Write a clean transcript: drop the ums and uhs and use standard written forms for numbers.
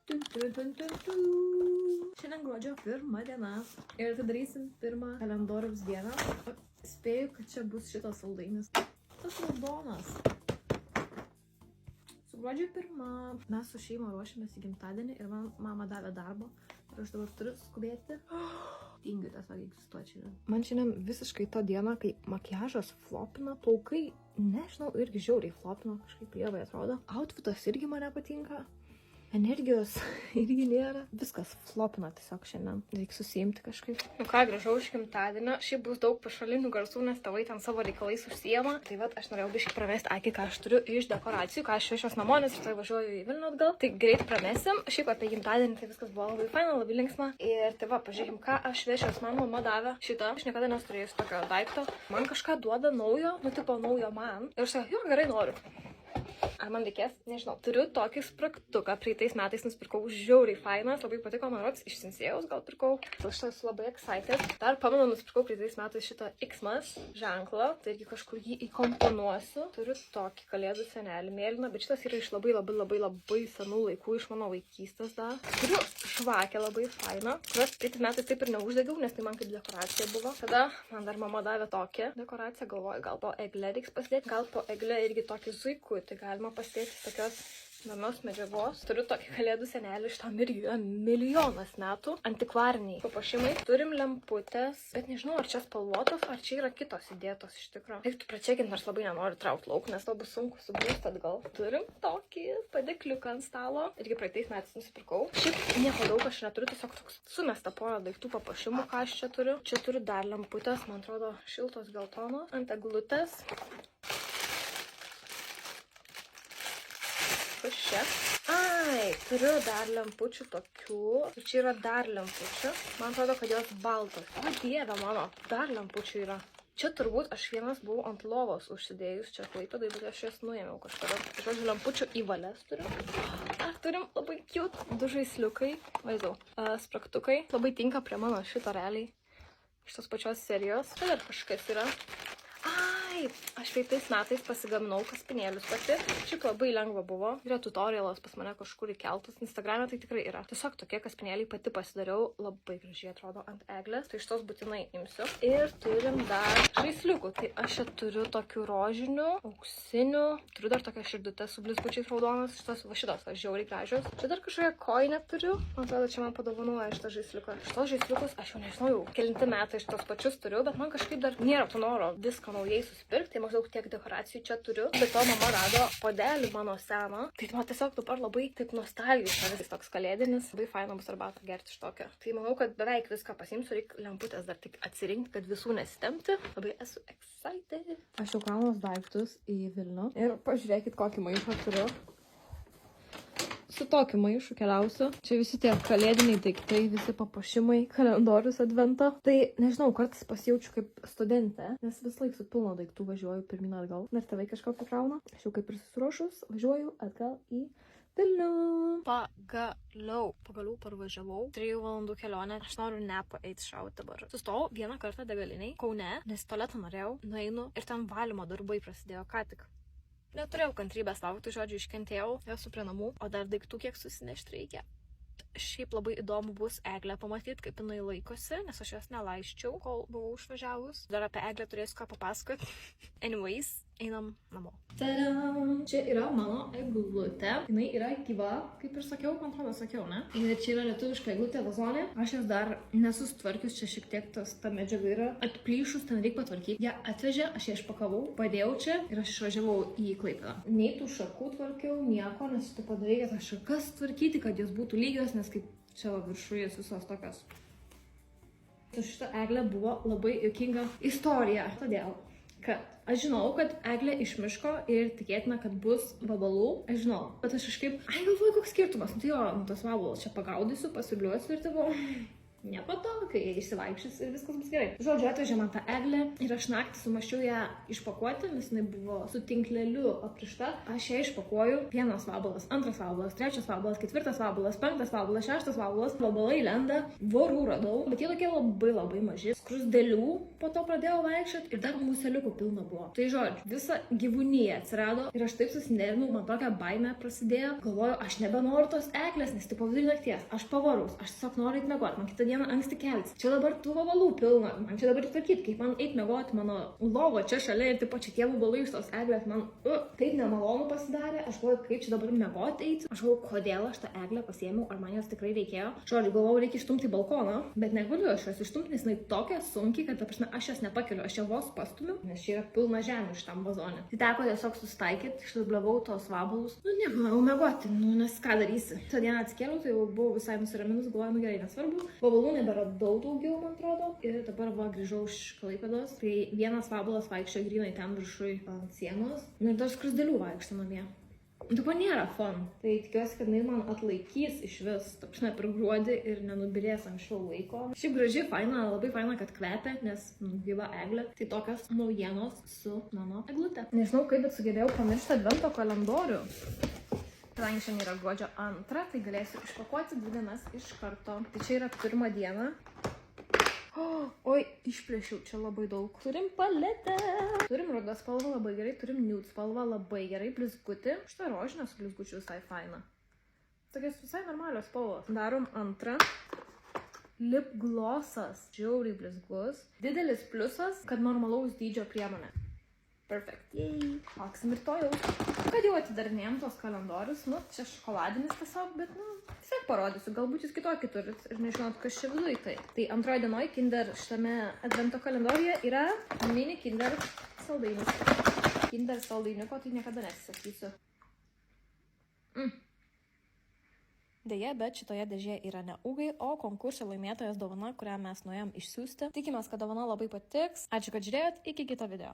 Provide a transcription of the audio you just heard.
Šiandien gruodžio 1 diena ir atidarysim 1 kalendoriaus dieną. Spėju, kad čia bus šitas saldainis. Tas raudonas. Su gruodžio 1 mes su šeima ruošiamės į gimtadienį ir man mama davė darbo. Ir aš dabar turiu skubėti. Tingiu tiesiog egzistuoti šiandien. Man šiandien visiškai ta diena, kai makiažas flopina, plaukai, nežinau, irgi žiauriai flopina, kažkaip lievai atrodo. Outfitas irgi man nepatinka. Energijos irgi nėra. Viskas flopina tiesiog šiandien. Reikia susiimti kažkaip. Nu ką, grįžau iš gimtadienio. Šiaip bus daug pašalinių garsų, nes tėvai ten savo reikalais užsiema. Tai vat aš norėjau biškai pramesti akį, ką aš turiu iš dekoracijų, ką aš vešiuos namo, nes rytoj važiuoju į Vilnių atgal. Tai greit pramesim. Šiaip apie gimtadienį tai viskas buvo labai faina, labai linksma. Ir tai va, pažiūrėkim, ką aš vešiuos. Man mama davė šitą. Aš niekada neturėjus tokio daikto. Man kažką duoda naujo, nu tipo naujo man. Ir aš sakau, jo, gerai noriu. Ar man reikės? Nežinau. Turiu tokį spragtuką. Praeitais metais nusipirkau, žiauriai fainas. Labai patiko, man rods, iš Sinsėjaus gal pirkau. Aš esu labai excited. Dar pamenu, nusipirkau praeitais metais šitą Xmas ženklą. Taigi kažkur jį įkomponuosiu. Turiu tokį kalėdų senelį mėlyną, bet šitas yra iš labai senų laikų, iš mano vaikystės dar. Turiu žvakę labai fainą, kurios praeitais metais taip ir neuždegiau, nes tai man kaip dekoracija buvo. Tada man dar mama davė tokią dekoraciją. Galvoju, gal po eglę reiks pasidėti, gal po eglę irgi tokį zuikų. Tai galima pasidėti tokios įdomios medžiagos. Turiu tokį kalėdų senelį, šitam irgi milijonas metų. Antikvariniai papuošimai. Turim lemputės, bet nežinau, ar čia spalvotos, ar čia yra kitos įdėtos iš tikro. Reiktų pračekinti, nors labai nenoriu traukti lauk, nes to bus sunku sugrįžti atgal. Turim tokį padėkliuką ant stalo. Irgi praeitais metais nusipirkau. Šiaip nieko daug aš neturiu, tiesiog toks sumesta porą daiktų papuošimų, ką aš čia turiu. Čia turiu dar lemputės, man atrodo, šiltos geltonos. Ant eglutės. Čia. Ai, turiu dar lempučių tokių. Ir čia yra dar lempučių. Man atrodo, kad jos baltos. O dieve mano, dar lempučių yra. Čia turbūt aš vienas buvau ant lovos užsidėjus čia klaipėdai, bet aš jas nuėmiau kažkada. Žodžiu, lempučių į valias turiu. Turim labai cute. Du žaisliukai. Vaizdu. Spragtukai. Labai tinka prie mano šito realiai. Šitos pačios serijos. Tai dar kažkas yra. Ai, aš praeitais metais pasigaminau kaspinėlius pati. Šiaip labai lengva buvo. Yra tutorialas pas mane kažkur įkeltas. Instagrame tai tikrai yra. Tiesiog tokie kaspinėliai pati pasidariau. Labai gražiai atrodo ant eglės. Tai šitos būtinai imsiu. Ir turim dar žaisliukų. Tai aš čia turiu tokių rožinių, auksinių. Turiu dar tokią širdutę su blizgučiais raudonas. Šitos žiauriai gražios. Čia dar kažkokią koinę turiu. Man atrodo, čia man padovanoja šitą žaisliuką. Šitos žaisliukus aš jau nežinau jau kelinti metai šitos pačius turiu, bet man kažkaip dar nėra to noro viską naujai susipirkti. Tai maždaug tiek dekoracijų čia turiu. Bet to mama rado puodelį mano seną. Tai man tiesiog dabar labai taip nostalgiškas. Jis toks kalėdinis. Labai faina bus arbatą gerti iš tokio. Tai manau, kad beveik viską pasiimsiu. Reikia lemputės dar tik atsirinkti, kad visų nesitempti. Labai esu excited. Aš jau kraunu daiktus į Vilnių. Ir pažiūrėkit, kokį maišą turiu. Su tokiu maišu keliausiu. Čia visi tie kalėdiniai daiktai, visi papuošimai, kalendorius advento. Tai nežinau, kartais pasijaučiu kaip studentė, nes vis laik su pilno daiktų važiuoju pirmyn atgal. Nes tėvai kažko pakrauna. Aš jau kaip ir susiruošus, važiuoju atgal į Vilnių. Pagaliau parvažiavau. 3 valandų kelionę. Aš noriu nepo eiti šauti dabar. Sustojau vieną kartą degaliniai Kaune, nes tualetą norėjau, nueinu ir ten valymo darbai prasidėjo ką tik. Neturėjau kantrybės laukti, žodžiu, iškentėjau, esu prie namų, o dar daiktų kiek susinešti reikia. Šiaip labai įdomu bus eglę pamatyti, kaip jinai laikosi, nes aš jos nelaiščiau, kol buvau išvažiavus. Dar apie eglę turėsiu ką papasakoti. Anyways, einam namo. Tadam! Čia yra mano eglutė. Jinai yra gyva, kaip ir sakiau, man atrodo sakiau, ne? Ir čia yra lietuviška eglutė vazonė. Aš jas dar nesusitvarkius, čia šiek tiek ta medžiaga yra atplyšus, ten reikia patvarkyti. Ją atvežė, aš ją išpakavau, padėjau čia ir aš išvažiavau į Klaipėdą. Nei tų šakų tvarkiau, nieko, nes tu padarai tas šakas tvarkyti, kad jos būtų lygios, nes kaip čia viršuje visos tokios. Su šita eglė buvo labai juokinga istorija. Todėl, kad aš žinau, kad eglė iš miško ir tikėtina, kad bus vabalų. Aš žinau, bet aš kažkaip, galvoju, koks skirtumas. Nu tai jo, tas vabalas čia pagaudysiu, pasibliuosiu ir tai buvo. ne po to, kai jie išsivaikščios ir viskas bus gerai. Žodžiu, atvežė man tą eglę ir aš naktį sumaščiau ją išpakuoti, nes jinai buvo su tinkleliu aprišta. Aš ją išpakuoju. Vienas vabalas, antras vabalas, trečias vabalas, ketvirtas vabalas, penktas vabalas, šeštas vabalas. Vabalai lenda, vorų radau, bet jie tokie labai maži. Skrusdėlių po to pradėjau vaikščioti ir dar museliukų pilna buvo. Tai žodžiu, visa gyvūnija atsirado ir aš taip susinervinau, man tokia baimė prasidėjo. Galvoju, aš nebenoriu tos eglės, nes tai po vidurį nakties. Aš pavarus, aš tiesiog noriu eit miegoti, man kitą dieną anksti keltis. Čia dabar tų vabalų pilna, man čia dabar tvarkyti, kaip man eit miegoti mano lovo čia šalia ir taip pat čia tie vabalai iš tos eglės, man taip nemalonu pasidarė. Aš galvoju, kaip čia dabar miegoti eiti. Aš galvoju, kodėl aš tą eglę pasiėmiau, ar man jos tikrai reikėjo. Žodžiu, galvoju, reikia išstumti į balkoną, bet negaliu aš jos išstumti, nes jinai tokia sunkiai, kad ta prasme aš jas nepakeliu, aš ją vos pastumiu, nes čia yra pilna žemė šitam vazone. Tai teko tiesiog susitaikyti, išlibliavau tos vabalus. Nemanau miegoti, nes ką darysi. Tą dieną atsikėliau, tai jau buvau visai nusiraminus, galvoju, gerai, nesvarbu. Vabalų neberadau daugiau, man atrodo. Ir dabar grįžau iš Klaipėdos. Tai vienas vabalas vaikščiojo grynai ten viršui ant sienos. Ir dar skrusdėlių vaikšto namie. Dabar nėra fun. Tai tikiuosi, kad jinai man atlaikys iš vis, tapšne per gruodį ir nenubirės anksčiau laiko. Šiaip graži, faina, labai faina, kad kvepia, nes gyva eglė. Tai tokios naujienos su mano eglute. Nežinau kaip, bet sugebėjau pamiršti advento kalendorių. Kadangi šiandien yra gruodžio 2, tai galėsiu išpakuoti 2 dienas iš karto. Tai čia yra 1 diena. Oi, išplėšiau čia labai daug. Turim paletę. Turim rudą spalvą labai gerai, turim nude spalvą labai gerai, blizgutį. Šitą rožinę su blizgučiu visai faina. Tokios visai normalios spalvos. Darom 2. Lip glossas. Žiauriai blizgus. Didelis pliusas, kad normalaus dydžio priemonė. Perfect. Jei. Lauksim rytojaus. Kad jau atidarinėjom tos kalendorius. Čia šokoladinis tiesiog, bet tiesiog parodysiu. Galbūt jūs kitokį turit ir nežinot, kas čia viduj tai. Tai 2 dienoj Kinder šitame advento kalendoriuje yra mini Kinder saldainis. Kinder saldainiuko tai niekada nesisakysiu. Deja, bet šitoje dėžėje yra ne ūgai, o konkurso laimėtojas dovana, kurią mes nuėjom išsiųsti. Tikimės, kad dovana labai patiks. Ačiū, kad žiūrėjot. Iki kito video.